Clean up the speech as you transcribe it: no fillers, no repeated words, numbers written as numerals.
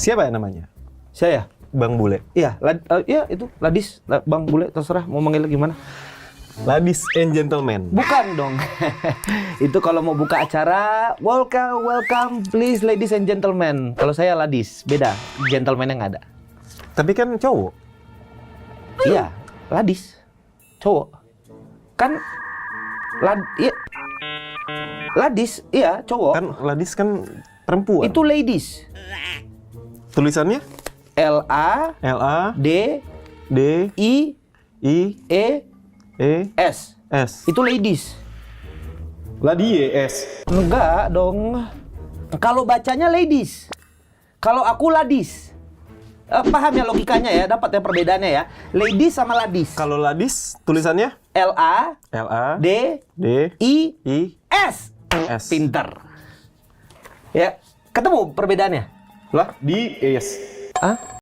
Siapa ya namanya? Saya? Bang Bule. Iya, iya itu Ladis, Bang Bule, terserah mau manggil gimana. Ladies and gentlemen. Bukan dong. Itu kalau mau buka acara, welcome, please ladies and gentlemen. Kalau saya Ladis, beda. Gentleman-nya nggak ada. Tapi kan cowok. Iya, Ladis. Cowok. Kan iya. Ladis, iya, cowok. Kan ladies kan perempuan. Itu ladies. Tulisannya L-A L-A-D-I-E-S. D-I-E-S. Itu ladies. Ladies. Enggak dong. Kalau bacanya ladies. Kalau aku ladis. Paham ya logikanya ya, dapat ya perbedaannya ya. Ladies sama ladis. Kalau ladies tulisannya L-A-D-I-S. S. Pinter. Ya, ketemu perbedaannya? Lah, di es. Hah?